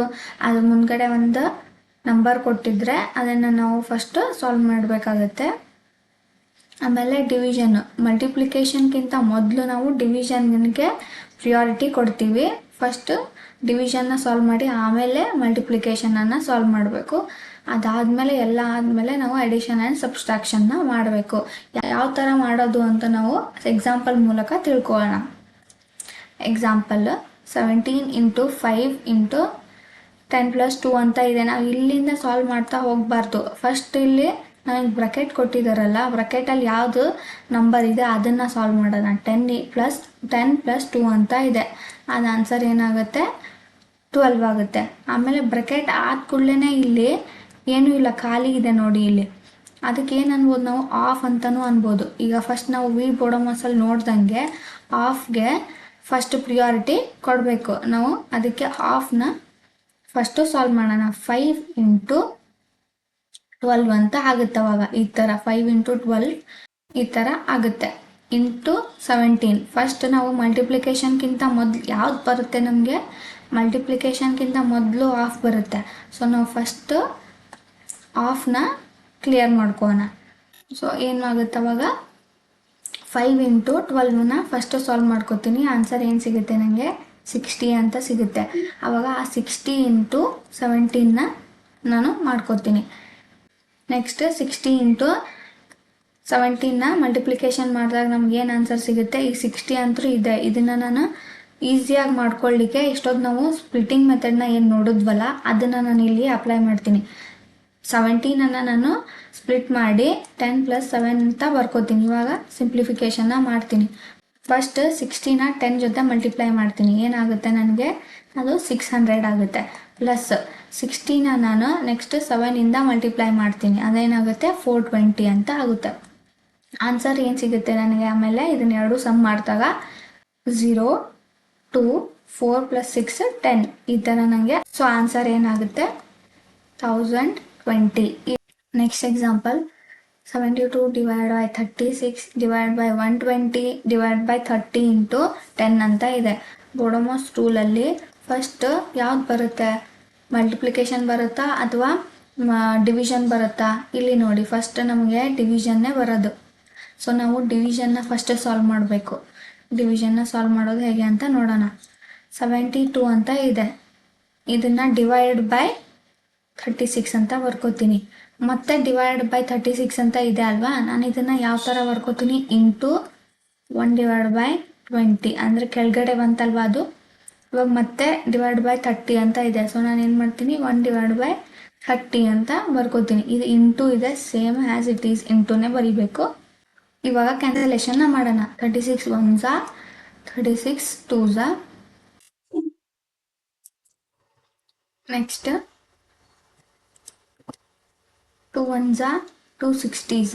ಅದು ಮುಂದ್ಗಡೆ ಒಂದು ನಂಬರ್ ಕೊಟ್ಟಿದ್ರೆ ಅದನ್ನು ನಾವು ಫಸ್ಟು ಸಾಲ್ವ್ ಮಾಡಬೇಕಾಗತ್ತೆ. ಆಮೇಲೆ ಡಿವಿಷನ್. ಮಲ್ಟಿಪ್ಲಿಕೇಶನ್ಗಿಂತ ಮೊದಲು ನಾವು ಡಿವಿಷನ್ಗೆ ಪ್ರಿಯಾರಿಟಿ ಕೊಡ್ತೀವಿ. ಫಸ್ಟು ಡಿವಿಷನ್ನ ಸಾಲ್ವ್ ಮಾಡಿ ಆಮೇಲೆ ಮಲ್ಟಿಪ್ಲಿಕೇಶನನ್ನು ಸಾಲ್ವ್ ಮಾಡಬೇಕು. ಅದಾದಮೇಲೆ ಎಲ್ಲ ಆದಮೇಲೆ ನಾವು ಅಡಿಷನ್ ಆ್ಯಂಡ್ ಸಬ್ಸ್ಟ್ರಾಕ್ಷನ್ನ ಮಾಡಬೇಕು. ಯಾವ ಥರ ಮಾಡೋದು ಅಂತ ನಾವು ಎಕ್ಸಾಂಪಲ್ ಮೂಲಕ ತಿಳ್ಕೊಳ್ಳೋಣ. ಎಕ್ಸಾಂಪಲ್ 17 ಇಂಟು 5 10 + 2 ಅಂತ ಇದೆ. ನಾವು ಇಲ್ಲಿಂದ ಸಾಲ್ವ್ ಮಾಡ್ತಾ ಹೋಗಬಾರ್ದು. ಫಸ್ಟ್ ಇಲ್ಲಿ ನನಗೆ ಬ್ರಕೆಟ್ ಕೊಟ್ಟಿದ್ದಾರಲ್ಲ, ಬ್ರಕೆಟಲ್ಲಿ ಯಾವುದು ನಂಬರ್ ಇದೆ ಅದನ್ನು ಸಾಲ್ವ್ ಮಾಡೋಣ. 10+2 ಅಂತ ಇದೆ, ಅದು ಆನ್ಸರ್ ಏನಾಗುತ್ತೆ 12 ಆಗುತ್ತೆ. ಆಮೇಲೆ ಬ್ರಕೆಟ್ ಆದ ಕೂಡಲೇ ಇಲ್ಲಿ ಏನೂ ಇಲ್ಲ, ಖಾಲಿ ಇದೆ ನೋಡಿ ಇಲ್ಲಿ. ಅದಕ್ಕೆ ಏನು ಅನ್ಬೋದು ನಾವು, ಆಫ್ ಅಂತಲೂ ಅನ್ಬೋದು. ಈಗ ಫಸ್ಟ್ ನಾವು ವಿ ಬೋಡೋಮಸಲ್ಲಿ ನೋಡ್ದಂಗೆ ಆಫ್ಗೆ ಫಸ್ಟ್ ಪ್ರಿಯಾರಿಟಿ ಕೊಡಬೇಕು ನಾವು. ಅದಕ್ಕೆ ಆಫ್ನ ಫಸ್ಟು ಸಾಲ್ವ್ ಮಾಡೋಣ. 5 × 12 ಅಂತ ಆಗುತ್ತೆ. ಅವಾಗ ಈ ಥರ 5 × 12 ಈ ಥರ ಆಗುತ್ತೆ. ಇಂಟು 17. ಫಸ್ಟ್ ನಾವು ಮಲ್ಟಿಪ್ಲಿಕೇಶನ್ಗಿಂತ ಮೊದಲು ಯಾವ್ದು ಬರುತ್ತೆ ನಮಗೆ, ಮಲ್ಟಿಪ್ಲಿಕೇಶನ್ಗಿಂತ ಮೊದಲು ಆಫ್ ಬರುತ್ತೆ. ಸೊ ನಾವು ಫಸ್ಟು ಆಫ್ನ ಕ್ಲಿಯರ್ ಮಾಡ್ಕೋಣ. ಸೊ ಏನಾಗುತ್ತೆ ಅವಾಗ 5 × 12ನ ಫಸ್ಟು ಸಾಲ್ವ್ ಮಾಡ್ಕೋತೀನಿ. ಆನ್ಸರ್ ಏನು ಸಿಗುತ್ತೆ ನನಗೆ 60 ಅಂತ ಸಿಗುತ್ತೆ. ಆವಾಗ ಆ 60 × 17ನ ನಾನು ಮಾಡ್ಕೋತೀನಿ. ನೆಕ್ಸ್ಟ್ 60 × 17ನ ಮಲ್ಟಿಪ್ಲಿಕೇಶನ್ ಮಾಡಿದಾಗ ನಮ್ಗೆ ಏನು ಆನ್ಸರ್ ಸಿಗುತ್ತೆ, ಈ 60 ಅಂತೂ ಇದೆ. ಇದನ್ನು ನಾನು ಈಸಿಯಾಗಿ ಮಾಡ್ಕೊಳ್ಳಿಕ್ಕೆ ಇಷ್ಟೊತ್ತು ನಾವು ಸ್ಪ್ಲಿಟ್ಟಿಂಗ್ ಮೆಥಡ್ನ ಏನು ನೋಡಿದ್ವಲ್ಲ ಅದನ್ನು ನಾನು ಇಲ್ಲಿ ಅಪ್ಲೈ ಮಾಡ್ತೀನಿ. 17ಅನ್ನು ನಾನು ಸ್ಪ್ಲಿಟ್ ಮಾಡಿ 10 + 7 ಅಂತ ಬರ್ಕೋತೀನಿ. ಇವಾಗ ಸಿಂಪ್ಲಿಫಿಕೇಷನ್ನ ಮಾಡ್ತೀನಿ. ಫಸ್ಟ್ 60ನ 10 ಜೊತೆ ಮಲ್ಟಿಪ್ಲೈ ಮಾಡ್ತೀನಿ. ಏನಾಗುತ್ತೆ ನನಗೆ, ಅದು 600 ಆಗುತ್ತೆ. ಪ್ಲಸ್ 60ನ ನಾನು ನೆಕ್ಸ್ಟ್ 7ಇಂದ ಮಲ್ಟಿಪ್ಲೈ ಮಾಡ್ತೀನಿ. ಅದೇನಾಗುತ್ತೆ 420 ಅಂತ ಆಗುತ್ತೆ. ಆನ್ಸರ್ ಏನು ಸಿಗುತ್ತೆ ನನಗೆ. ಆಮೇಲೆ ಇದನ್ನ ಎರಡು ಸಮ್ ಮಾಡಿದಾಗ 0, 2, 4 + 6, 10 ಈ ಥರ ನನಗೆ. ಸೊ ಆನ್ಸರ್ ಏನಾಗುತ್ತೆ 1020. ನೆಕ್ಸ್ಟ್ ಎಕ್ಸಾಂಪಲ್ 72 / 36 / 120 / 30 × 10 ಅಂತ ಇದೆ. ಬೋಡೋಮಸ್ ರೂಲಲ್ಲಿ ಫಸ್ಟ್ ಯಾವ್ದು ಬರುತ್ತೆ, ಮಲ್ಟಿಪ್ಲಿಕೇಶನ್ ಬರುತ್ತಾ ಅಥವಾ ಡಿವಿಷನ್ ಬರುತ್ತಾ? ಇಲ್ಲಿ ನೋಡಿ ಫಸ್ಟ್ ನಮಗೆ ಡಿವಿಷನ್ನೇ ಬರೋದು. ಸೊ ನಾವು ಡಿವಿಷನ್ನ ಫಸ್ಟ್ ಸಾಲ್ವ್ ಮಾಡಬೇಕು. ಡಿವಿಷನ್ನ ಸಾಲ್ವ್ ಮಾಡೋದು ಹೇಗೆ ಅಂತ ನೋಡೋಣ. 72 ಅಂತ ಇದೆ, ಇದನ್ನು ಡಿವೈಡ್ ಬೈ 36 ಅಂತ ಬರ್ಕೋತೀನಿ. ಮತ್ತೆ ಡಿವೈಡ್ ಬೈ 36 ಅಂತ ಇದೆ ಅಲ್ವಾ, ನಾನು ಇದನ್ನು ಯಾವ ಥರ ಬರ್ಕೋತೀನಿ, ಇಂಟು 1/20 ಅಂದರೆ ಕೆಳಗಡೆ ಬಂತಲ್ವಾ ಅದು. ಇವಾಗ ಮತ್ತೆ ಡಿವೈಡ್ ಬೈ 30 ಅಂತ ಇದೆ. ಸೊ ನಾನು ಏನು ಮಾಡ್ತೀನಿ 1/30 ಅಂತ ಬರ್ಕೋತೀನಿ. ಇದು ಇಂಟು ಇದೆ, ಸೇಮ್ ಆ್ಯಸ್ ಇಟ್ ಈಸ್ ಇಂಟುನೇ ಬರೀಬೇಕು. ಇವಾಗ ಕ್ಯಾನ್ಸಲೇಷನ್ನ ಮಾಡೋಣ. 36 1s, 36 2s. Next 2 1s, 2 60s,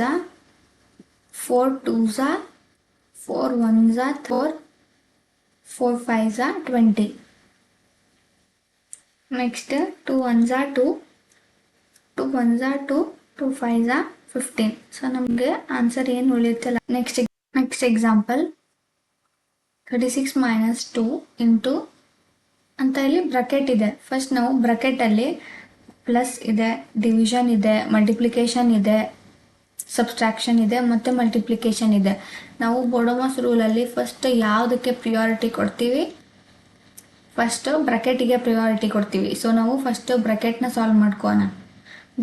4 2s, 4 1s, 4 5s, 20. Next 2 1s 2, 2 1s 2, 2 5s 15. So ನಮಗೆ ಆನ್ಸರ್ ಏನು ಉಳಿಯುತ್ತಲ್ಲ. ನೆಕ್ಸ್ಟ್ ಎಕ್ಸಾಂಪಲ್ 36 - 2 ಇಂಟು ಅಂತ ಇಲ್ಲಿ ಬ್ರಕೆಟ್ ಇದೆ. ಫಸ್ಟ್ ನಾವು ಬ್ರಕೆಟಲ್ಲಿ ಪ್ಲಸ್ ಇದೆ, ಡಿವಿಷನ್ ಇದೆ, ಮಲ್ಟಿಪ್ಲಿಕೇಶನ್ ಇದೆ, ಸಬ್ಸ್ಟ್ರಾಕ್ಷನ್ ಇದೆ ಮತ್ತು ಮಲ್ಟಿಪ್ಲಿಕೇಶನ್ ಇದೆ. ನಾವು ಬೋಡೋಮಸ್ ರೂಲಲ್ಲಿ ಫಸ್ಟ್ ಯಾವುದಕ್ಕೆ ಪ್ರಿಯಾರಿಟಿ ಕೊಡ್ತೀವಿ, ಫಸ್ಟ್ ಬ್ರಕೆಟಿಗೆ ಪ್ರಿಯಾರಿಟಿ ಕೊಡ್ತೀವಿ. ಸೊ ನಾವು ಫಸ್ಟ್ ಬ್ರಕೆಟ್ನ ಸಾಲ್ವ್ ಮಾಡ್ಕೋಣ,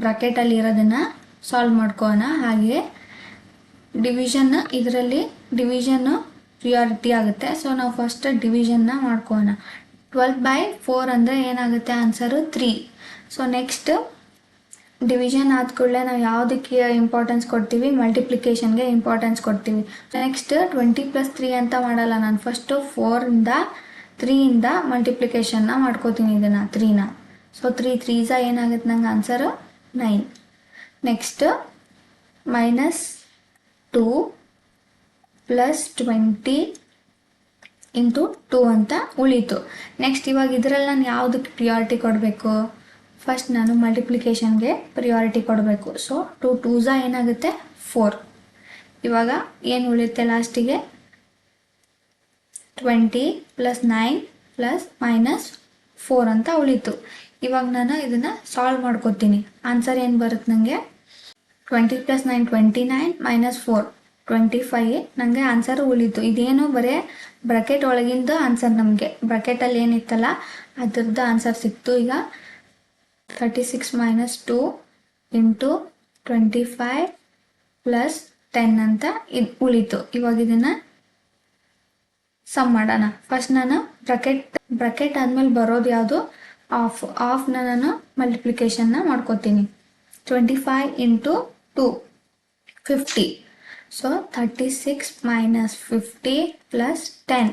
ಬ್ರಕೆಟಲ್ಲಿ ಇರೋದನ್ನು ಸಾಲ್ವ್ ಮಾಡ್ಕೋಣ. ಹಾಗೆ ಡಿವಿಷನ್, ಇದರಲ್ಲಿ ಡಿವಿಷನ್ನು ಪ್ರಿಯಾರಿಟಿ ಆಗುತ್ತೆ. ಸೊ ನಾವು ಫಸ್ಟ್ ಡಿವಿಷನ್ನ ಮಾಡ್ಕೋಣ. 12/4 ಅಂದರೆ ಏನಾಗುತ್ತೆ ಆನ್ಸರು 3. ಸೊ ನೆಕ್ಸ್ಟ್ ಡಿವಿಷನ್ ಆದ ಕೂಡಲೇ ನಾವು ಯಾವುದಕ್ಕೆ ಇಂಪಾರ್ಟೆನ್ಸ್ ಕೊಡ್ತೀವಿ, ಮಲ್ಟಿಪ್ಲಿಕೇಶನ್ಗೆ ಇಂಪಾರ್ಟೆನ್ಸ್ ಕೊಡ್ತೀವಿ. ನೆಕ್ಸ್ಟ್ 20 + 3 ಅಂತ ಮಾಡಲ್ಲ ನಾನು, ಫಸ್ಟು 4ಇಂದ 3ಇಂದ ಮಲ್ಟಿಪ್ಲಿಕೇಶನ್ನ ಮಾಡ್ಕೋತೀನಿ ಇದನ್ನು 3ನ. ಸೊ 3 3s ಏನಾಗುತ್ತೆ ನಂಗೆ ಆನ್ಸರು 9. ನೆಕ್ಸ್ಟ್ -2 + 20 × 2 ಅಂತ ಉಳೀತು. ನೆಕ್ಸ್ಟ್ ಇವಾಗ ಇದರಲ್ಲಿ ನಾನು ಯಾವುದಕ್ಕೆ ಪ್ರಿಯಾರಿಟಿ ಕೊಡಬೇಕು, ಫಸ್ಟ್ ನಾನು ಮಲ್ಟಿಪ್ಲಿಕೇಶನ್ಗೆ ಪ್ರಿಯಾರಿಟಿ ಕೊಡಬೇಕು. ಸೊ 2 2s ಏನಾಗುತ್ತೆ 4. ಇವಾಗ ಏನು ಉಳಿಯುತ್ತೆ ಲಾಸ್ಟಿಗೆ 20 + 9 + -4 ಅಂತ ಉಳೀತು. ಇವಾಗ ನಾನು ಇದನ್ನು ಸಾಲ್ವ್ ಮಾಡ್ಕೋತೀನಿ. ಆನ್ಸರ್ ಏನು ಬರುತ್ತೆ ನನಗೆ 20 + 9 29 - 4 25 ನನಗೆ ಆನ್ಸರ್ ಉಳೀತು. ಇದೇನು ಬರೀ ಬ್ರಕೆಟ್ ಒಳಗಿಂದ ಆನ್ಸರ್, ನಮಗೆ ಬ್ರಕೆಟಲ್ಲಿ ಏನಿತ್ತಲ್ಲ ಅದ್ರದ್ದು ಆನ್ಸರ್ ಸಿಕ್ತು. ಈಗ 36 - 2 × 25 + 10 ಅಂತ ಇದು ಉಳೀತು. ಇವಾಗ ಇದನ್ನು ಸಮ್ ಮಾಡೋಣ. ಫಸ್ಟ್ ನಾನು ಬ್ರಕೆಟ್ ಆದಮೇಲೆ ಬರೋದು ಯಾವುದು, ಆಫ್ನ ನಾನು ಮಲ್ಟಿಪ್ಲಿಕೇಶನ್ನ ಮಾಡ್ಕೋತೀನಿ. 25 × 2 50. So 36 minus 50 plus 10.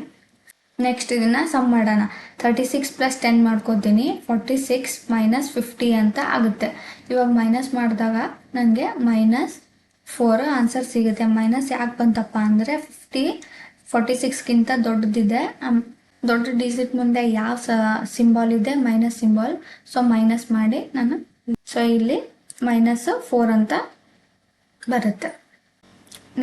ನೆಕ್ಸ್ಟ್ ಇದನ್ನು ಸಮ್ ಮಾಡೋಣ. 36 ಪ್ಲಸ್ 10 ಮಾಡ್ಕೋತೀನಿ. 46 ಮೈನಸ್ 50 ಅಂತ ಆಗುತ್ತೆ. ಇವಾಗ ಮೈನಸ್ ಮಾಡಿದಾಗ ನನಗೆ -4 ಆನ್ಸರ್ ಸಿಗುತ್ತೆ. ಮೈನಸ್ ಯಾಕೆ ಬಂತಪ್ಪ ಅಂದರೆ 50 46ಗಿಂತ ದೊಡ್ಡದಿದೆ. ದೊಡ್ಡ ಡಿಜಿಟ್ ಮುಂದೆ ಯಾವ ಸಿಂಬಾಲ್ ಇದೆ? Minus symbol. ಸೊ ಮೈನಸ್ ಮಾಡಿ ನಾನು, ಸೊ ಇಲ್ಲಿ -4 ಅಂತ ಬರುತ್ತೆ.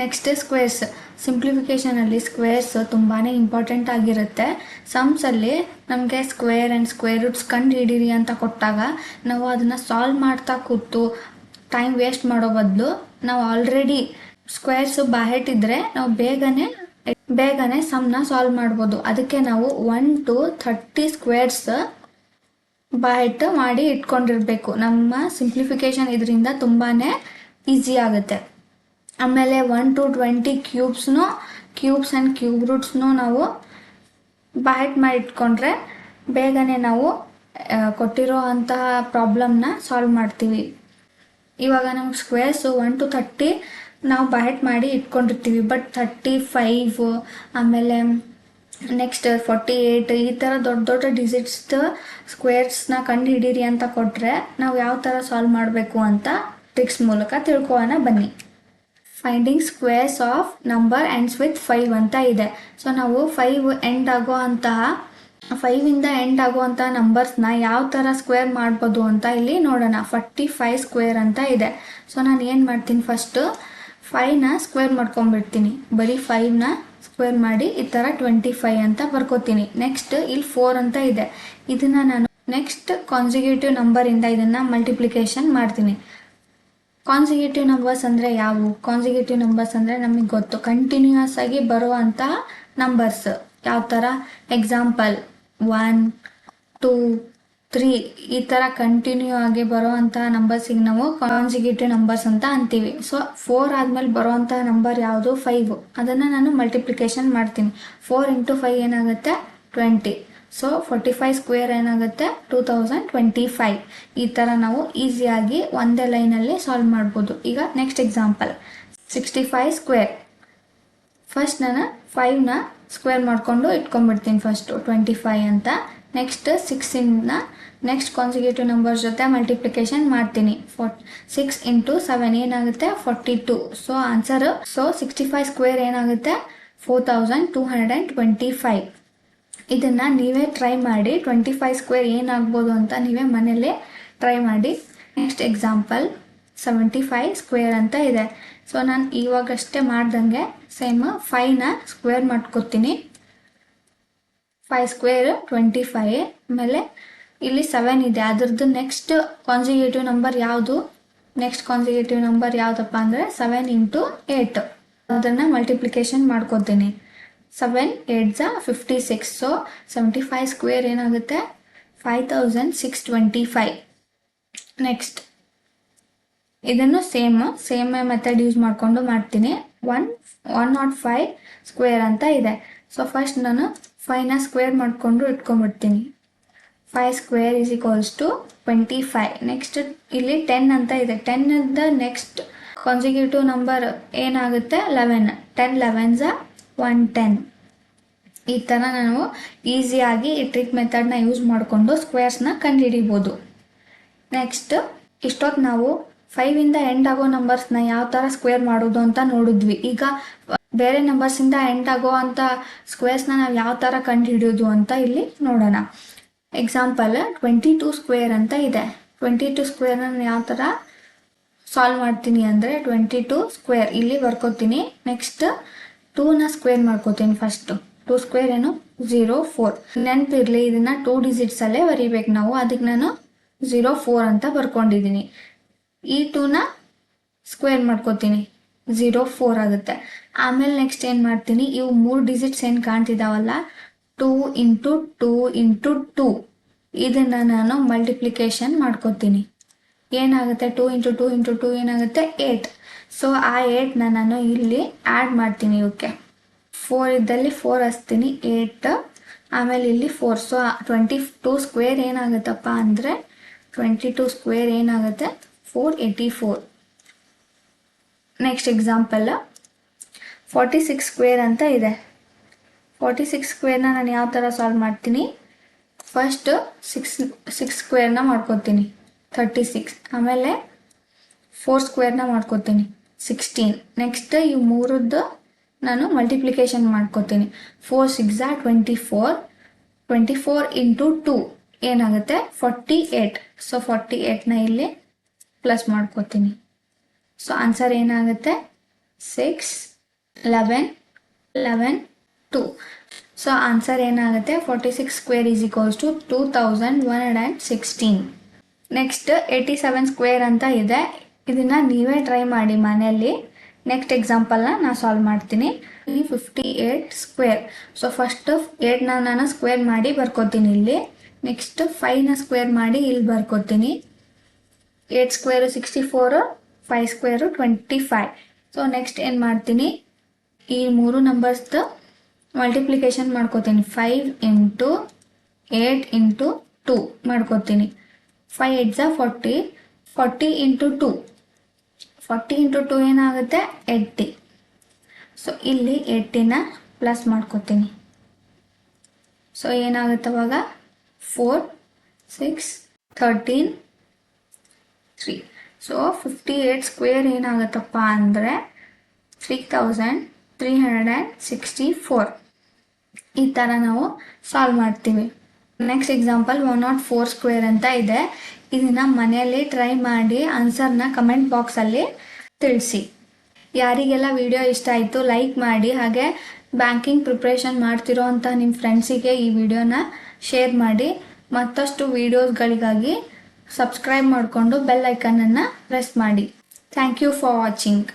Next squares. ಸಿಂಪ್ಲಿಫಿಕೇಷನಲ್ಲಿ ಸ್ಕ್ವೇರ್ಸ್ ತುಂಬಾ ಇಂಪಾರ್ಟೆಂಟ್ ಆಗಿರುತ್ತೆ. ಸಮ್ಸಲ್ಲಿ ನಮಗೆ ಸ್ಕ್ವೇರ್ ಆ್ಯಂಡ್ ಸ್ಕ್ವೇರ್ ರೂಟ್ಸ್ ಕಂಡು ಹಿಡೀರಿ ಅಂತ ಕೊಟ್ಟಾಗ ನಾವು ಅದನ್ನು ಸಾಲ್ವ್ ಮಾಡ್ತಾ ಕೂತು ಟೈಮ್ ವೇಸ್ಟ್ ಮಾಡೋ ಬದಲು ನಾವು ಆಲ್ರೆಡಿ ಸ್ಕ್ವೇರ್ಸು ಬಾಹೆಟ್ಟಿದ್ರೆ ನಾವು ಬೇಗನೆ ಸಮ್ನ ಸಾಲ್ವ್ ಮಾಡ್ಬೋದು. ಅದಕ್ಕೆ ನಾವು 1 to 30 ಸ್ಕ್ವೇರ್ಸ್ ಬಾಹೆಟ್ಟು ಮಾಡಿ ಇಟ್ಕೊಂಡಿರ್ಬೇಕು. ನಮ್ಮ ಸಿಂಪ್ಲಿಫಿಕೇಷನ್ ಇದರಿಂದ ತುಂಬಾ ಈಸಿ ಆಗುತ್ತೆ. ಆಮೇಲೆ 1 to 20 ಕ್ಯೂಬ್ಸ್ ಆ್ಯಂಡ್ ಕ್ಯೂಬ್ ರೂಟ್ಸ್ನು ನಾವು ಬಾಹೆಟ್ ಮಾಡಿ ಇಟ್ಕೊಂಡ್ರೆ ಬೇಗನೆ ನಾವು ಕೊಟ್ಟಿರೋ ಅಂತಹ ಪ್ರಾಬ್ಲಮ್ನ ಸಾಲ್ವ್ ಮಾಡ್ತೀವಿ. ಇವಾಗ ನಮ್ಗೆ ಸ್ಕ್ವೇರ್ಸು 1 to 30 ನಾವು ಬಾಹೆಟ್ ಮಾಡಿ ಇಟ್ಕೊಂಡಿರ್ತೀವಿ. ಬಟ್ 35 ಆಮೇಲೆ ನೆಕ್ಸ್ಟ್ 48 ಈ ಥರ ದೊಡ್ಡ ದೊಡ್ಡ ಡಿಜಿಟ್ಸ್ ಸ್ಕ್ವೇರ್ಸ್ನ ಕಂಡು ಹಿಡೀರಿ ಅಂತ ಕೊಟ್ಟರೆ ನಾವು ಯಾವ ಥರ ಸಾಲ್ವ್ ಮಾಡಬೇಕು ಅಂತ ಟ್ರಿಕ್ಸ್ ಮೂಲಕ ತಿಳ್ಕೊಳ್ಳೋಣ ಬನ್ನಿ. Finding squares of number ends with 5 ಅಂತ ಇದೆ. ಸೊ ನಾವು 5ಇಂದ ಎಂಡ್ ಆಗುವಂಥ ನಂಬರ್ಸ್ನ ಯಾವ ಥರ ಸ್ಕ್ವೇರ್ ಮಾಡ್ಬೋದು ಅಂತ ಇಲ್ಲಿ ನೋಡೋಣ. 45 ಸ್ಕ್ವೇರ್ ಅಂತ ಇದೆ. ಸೊ ನಾನು ಏನು ಮಾಡ್ತೀನಿ, ಫಸ್ಟು 5ನ ಸ್ಕ್ವೇರ್ ಮಾಡ್ಕೊಂಡ್ಬಿಡ್ತೀನಿ. ಬರೀ 5ನ ಸ್ಕ್ವೇರ್ ಮಾಡಿ ಈ ಥರ 25 ಅಂತ ಬರ್ಕೋತೀನಿ. ನೆಕ್ಸ್ಟ್ ಇಲ್ಲಿ 4 ಅಂತ ಇದೆ. ಇದನ್ನು ನಾನು ನೆಕ್ಸ್ಟ್ ಕಾನ್ಸಿಕ್ಯೂಟಿವ್ ನಂಬರಿಂದ ಇದನ್ನು ಮಲ್ಟಿಪ್ಲಿಕೇಶನ್ ಮಾಡ್ತೀನಿ. ಕಾನ್ಸಿಕ್ಯೂಟಿವ್ ನಂಬರ್ಸ್ ಅಂದರೆ ಯಾವುವು? ಕಾನ್ಸಿಕ್ಯೂಟಿವ್ ನಂಬರ್ಸ್ ಅಂದರೆ ನಮಗೆ ಗೊತ್ತು, ಕಂಟಿನ್ಯೂಯಸ್ ಆಗಿ ಬರುವಂತಹ ನಂಬರ್ಸ್. ಯಾವ ಥರ? ಎಕ್ಸಾಂಪಲ್ 1 2 3 ಈ ಥರ ಕಂಟಿನ್ಯೂ ಆಗಿ ಬರುವಂತಹ ನಂಬರ್ಸಿಗೆ ನಾವು ಕಾನ್ಸಿಕ್ಯೂಟಿವ್ ನಂಬರ್ಸ್ ಅಂತ ಅಂತೀವಿ. ಸೊ 4 ಆದಮೇಲೆ ಬರುವಂತಹ ನಂಬರ್ ಯಾವುದು? 5. ಅದನ್ನು ನಾನು ಮಲ್ಟಿಪ್ಲಿಕೇಶನ್ ಮಾಡ್ತೀನಿ. 4 × 5 ಏನಾಗುತ್ತೆ? 20. ಸೊ 45 ಸ್ಕ್ವೇರ್ ಏನಾಗುತ್ತೆ? 2025. ಈ ಥರ ನಾವು ಈಸಿಯಾಗಿ ಒಂದೇ ಲೈನಲ್ಲಿ ಸಾಲ್ವ್ ಮಾಡ್ಬೋದು. ಈಗ ನೆಕ್ಸ್ಟ್ ಎಕ್ಸಾಂಪಲ್ 65 ಸ್ಕ್ವೇರ್. ಫಸ್ಟ್ ನಾನು 5ನ ಸ್ಕ್ವೇರ್ ಮಾಡಿಕೊಂಡು ಇಟ್ಕೊಂಡ್ಬಿಡ್ತೀನಿ ಫಸ್ಟು 25 ಅಂತ. ನೆಕ್ಸ್ಟ್ 6ಇಂದ ನೆಕ್ಸ್ಟ್ ಕಾನ್ಸಿಕ್ಯೂಟಿವ್ ನಂಬರ್ಸ್ ಜೊತೆ ಮಲ್ಟಿಪ್ಲಿಕೇಶನ್ ಮಾಡ್ತೀನಿ. 6 × 7 ಏನಾಗುತ್ತೆ? 42. ಸೊ ಆನ್ಸರು 65 ಸ್ಕ್ವೇರ್ ಏನಾಗುತ್ತೆ? 4225. ಇದನ್ನು ನೀವೇ ಟ್ರೈ ಮಾಡಿ. 25 ಸ್ಕ್ವೇರ್ ಏನಾಗ್ಬೋದು ಅಂತ ನೀವೇ ಮನೇಲೇ ಟ್ರೈ ಮಾಡಿ. ನೆಕ್ಸ್ಟ್ ಎಕ್ಸಾಂಪಲ್ 75 ಸ್ಕ್ವೇರ್ ಅಂತ ಇದೆ. ಸೊ ನಾನು ಇವಾಗಷ್ಟೇ ಮಾಡ್ದಂಗೆ ಸೇಮ್ 5ನ ಸ್ಕ್ವೇರ್ ಮಾಡ್ಕೊತೀನಿ. 5 ಸ್ಕ್ವೇರ್ 25. ಆಮೇಲೆ ಇಲ್ಲಿ 7 ಇದೆ. ಅದ್ರದ್ದು ನೆಕ್ಸ್ಟ್ ಕಾನ್ಸಿಕ್ಯೂಟಿವ್ ನಂಬರ್ ಯಾವುದು? ನೆಕ್ಸ್ಟ್ ಕಾನ್ಸಿಕ್ಯೂಟಿವ್ ನಂಬರ್ ಯಾವುದಪ್ಪ ಅಂದರೆ 7 × 8. ಅದನ್ನು ಮಲ್ಟಿಪ್ಲಿಕೇಶನ್ ಮಾಡ್ಕೊತೀನಿ. 7 8 56. ಸೊ 75 ಸ್ಕ್ವೇರ್ ಏನಾಗುತ್ತೆ? 5625. ನೆಕ್ಸ್ಟ್ ಇದನ್ನು ಸೇಮ್ ಮೆಥಡ್ ಯೂಸ್ ಮಾಡಿಕೊಂಡು ಮಾಡ್ತೀನಿ. 105 ಸ್ಕ್ವೇರ್ ಅಂತ ಇದೆ. ಸೊ ಫಸ್ಟ್ ನಾನು 5ನ ಸ್ಕ್ವೇರ್ ಮಾಡಿಕೊಂಡು ಇಟ್ಕೊಂಡ್ಬಿಡ್ತೀನಿ. 5 ಸ್ಕ್ವೇರ್ = 25. ನೆಕ್ಸ್ಟ್ ಇಲ್ಲಿ 10 ಅಂತ ಇದೆ. 10ದ ನೆಕ್ಸ್ಟ್ ಕಾನ್ಸಿಕ್ಯೂಟಿವ್ ನಂಬರ್ ಏನಾಗುತ್ತೆ? 11. 10 11s 110. ಈ ಥರ ನಾವು ಈಸಿಯಾಗಿ ಈ ಟ್ರಿಕ್ ಮೆಥಡ್ನ ಯೂಸ್ ಮಾಡಿಕೊಂಡು ಸ್ಕ್ವೇರ್ಸ್ನ ಕಂಡುಹಿಡಿಬೋದು. ನೆಕ್ಸ್ಟ್ ಇಷ್ಟೊತ್ತು ನಾವು 5ಇಂದ ಎಂಡ್ ಆಗೋ ನಂಬರ್ಸ್ನ ಯಾವ ಥರ ಸ್ಕ್ವೇರ್ ಮಾಡೋದು ಅಂತ ನೋಡಿದ್ವಿ. ಈಗ ಬೇರೆ ನಂಬರ್ಸಿಂದ ಎಂಡ್ ಆಗೋ ಅಂಥ ಸ್ಕ್ವೇರ್ಸ್ನ ನಾವು ಯಾವ ಥರ ಕಂಡುಹಿಡಿಯೋದು ಅಂತ ಇಲ್ಲಿ ನೋಡೋಣ. ಎಕ್ಸಾಂಪಲ್ 22 ಸ್ಕ್ವೇರ್ ಅಂತ ಇದೆ. 22 ಸ್ಕ್ವೇರ್ನ ನಾನು ಯಾವ ಥರ ಸಾಲ್ವ್ ಮಾಡ್ತೀನಿ ಅಂದರೆ 22 ಸ್ಕ್ವೇರ್ ಇಲ್ಲಿ ಬರ್ಕೋತೀನಿ. ನೆಕ್ಸ್ಟ್ 2ನ ಸ್ಕ್ವೇರ್ ಮಾಡ್ಕೋತೀನಿ. ಫಸ್ಟು 2 ಸ್ಕ್ವೇರ್ ಏನು? 04. ನೆನಪಿರಲಿ, ಇದನ್ನು 2 ಡಿಜಿಟ್ಸಲ್ಲೇ ಬರೀಬೇಕು ನಾವು. ಅದಕ್ಕೆ ನಾನು 04 ಅಂತ ಬರ್ಕೊಂಡಿದ್ದೀನಿ. ಈ 2ನ ಸ್ಕ್ವೇರ್ ಮಾಡ್ಕೋತೀನಿ. 04 ಆಗುತ್ತೆ. ಆಮೇಲೆ ನೆಕ್ಸ್ಟ್ ಏನು ಮಾಡ್ತೀನಿ, ಇವು 3 ಡಿಜಿಟ್ಸ್ ಏನು ಕಾಣ್ತಿದ್ದಾವಲ್ಲ, 2 × 2 × 2 ಇದನ್ನು ನಾನು ಮಲ್ಟಿಪ್ಲಿಕೇಶನ್ ಮಾಡ್ಕೋತೀನಿ. ಏನಾಗುತ್ತೆ? 2 × 2 × 2 ಏನಾಗುತ್ತೆ? 8. ಸೊ ಆ 8ನ ನಾನು ಇಲ್ಲಿ ಆ್ಯಡ್ ಮಾಡ್ತೀನಿ. ಇವಕ್ಕೆ 4 ಇದ್ದಲ್ಲಿ 4 ಹಚ್ತೀನಿ. 8 ಆಮೇಲೆ ಇಲ್ಲಿ 4. ಸೊ 22 ಸ್ಕ್ವೇರ್ ಏನಾಗುತ್ತಪ್ಪ ಅಂದರೆ 22 ಸ್ಕ್ವೇರ್ ಏನಾಗುತ್ತೆ? 484. ನೆಕ್ಸ್ಟ್ ಎಕ್ಸಾಂಪಲ್ 46 ಸ್ಕ್ವೇರ್ ಅಂತ ಇದೆ. 46 ಸ್ಕ್ವೇರ್ನ ನಾನು ಯಾವ ಥರ ಸಾಲ್ವ್ ಮಾಡ್ತೀನಿ, ಫಸ್ಟ್ ಸಿಕ್ಸ್ ಸ್ಕ್ವೇರ್ನ ಮಾಡ್ಕೋತೀನಿ 36, ಆಮೇಲೆ 4 ಸ್ಕ್ವೇರ್ನ ಮಾಡ್ಕೋತೀನಿ 16. ನೆಕ್ಸ್ಟ್ ಈ ಮೂರದ್ದು ನಾನು ಮಲ್ಟಿಪ್ಲಿಕೇಶನ್ ಮಾಡ್ಕೋತೀನಿ. 4 6 24, 24 ಇಂಟು 2 ಏನಾಗುತ್ತೆ 48. ಸೊ 48ನ ಇಲ್ಲಿ ಪ್ಲಸ್ ಮಾಡ್ಕೋತೀನಿ. ಸೊ ಆನ್ಸರ್ ಏನಾಗುತ್ತೆ 6 11 11 2. ಸೊ ಆನ್ಸರ್ ಏನಾಗುತ್ತೆ 46 square is equals to 2116. Next 87 square ಅಂತ ಇದೆ. ಇದನ್ನು ನೀವೇ ಟ್ರೈ ಮಾಡಿ ಮನೆಯಲ್ಲಿ. ನೆಕ್ಸ್ಟ್ ಎಕ್ಸಾಂಪಲ್ನ ನಾನು ಸಾಲ್ವ್ ಮಾಡ್ತೀನಿ. 58 ಸ್ಕ್ವೇರ್. ಸೊ ಫಸ್ಟ್ 8ನ ನಾನು ಸ್ಕ್ವೇರ್ ಮಾಡಿ ಬರ್ಕೋತೀನಿ ಇಲ್ಲಿ. ನೆಕ್ಸ್ಟ್ 5ನ ಸ್ಕ್ವೇರ್ ಮಾಡಿ ಇಲ್ಲಿ ಬರ್ಕೋತೀನಿ. 8 ಸ್ಕ್ವೇರು 64, 5 ಸ್ಕ್ವೇರು 25. ಸೊ ನೆಕ್ಸ್ಟ್ ಏನು ಮಾಡ್ತೀನಿ, ಈ ಮೂರು ನಂಬರ್ಸ್ದು ಮಲ್ಟಿಪ್ಲಿಕೇಶನ್ ಮಾಡ್ಕೋತೀನಿ. 5 ಇಂಟು 8 ಇಂಟು 2 ಮಾಡ್ಕೋತೀನಿ. 5 8 40, 40 ಇಂಟು 2, 40 ಇಂಟು 2 ಏನಾಗುತ್ತೆ 80. ಸೊ ಇಲ್ಲಿ 80ನ ಪ್ಲಸ್ ಮಾಡ್ಕೋತೀನಿ. ಸೊ ಏನಾಗುತ್ತೆ ಅವಾಗ 4 6 13 3. ಸೊ 58 ಸ್ಕ್ವೇರ್ ಏನಾಗುತ್ತಪ್ಪ ಅಂದರೆ 3364. ಈ ಥರ ನಾವು ಸಾಲ್ವ್ ಮಾಡ್ತೀವಿ. ನೆಕ್ಸ್ಟ್ ಎಕ್ಸಾಂಪಲ್ 104 ಸ್ಕ್ವೇರ್ ಅಂತ ಇದೆ. ಇದನ್ನು ಮನೆಯಲ್ಲಿ ಟ್ರೈ ಮಾಡಿ ಆನ್ಸರ್ನ ಕಮೆಂಟ್ ಬಾಕ್ಸಲ್ಲಿ ತಿಳಿಸಿ. ಯಾರಿಗೆಲ್ಲ ವಿಡಿಯೋ ಇಷ್ಟ ಆಯಿತು ಲೈಕ್ ಮಾಡಿ, ಹಾಗೆ ಬ್ಯಾಂಕಿಂಗ್ ಪ್ರಿಪ್ರೇಷನ್ ಮಾಡ್ತಿರೋ ಅಂಥ ನಿಮ್ಮ ಫ್ರೆಂಡ್ಸಿಗೆ ಈ ವಿಡಿಯೋನ ಶೇರ್ ಮಾಡಿ. ಮತ್ತಷ್ಟು ವೀಡಿಯೋಸ್ಗಳಿಗಾಗಿ ಸಬ್ಸ್ಕ್ರೈಬ್ ಮಾಡಿಕೊಂಡು ಬೆಲ್ ಐಕನನ್ನು ಪ್ರೆಸ್ ಮಾಡಿ. Thank you for watching.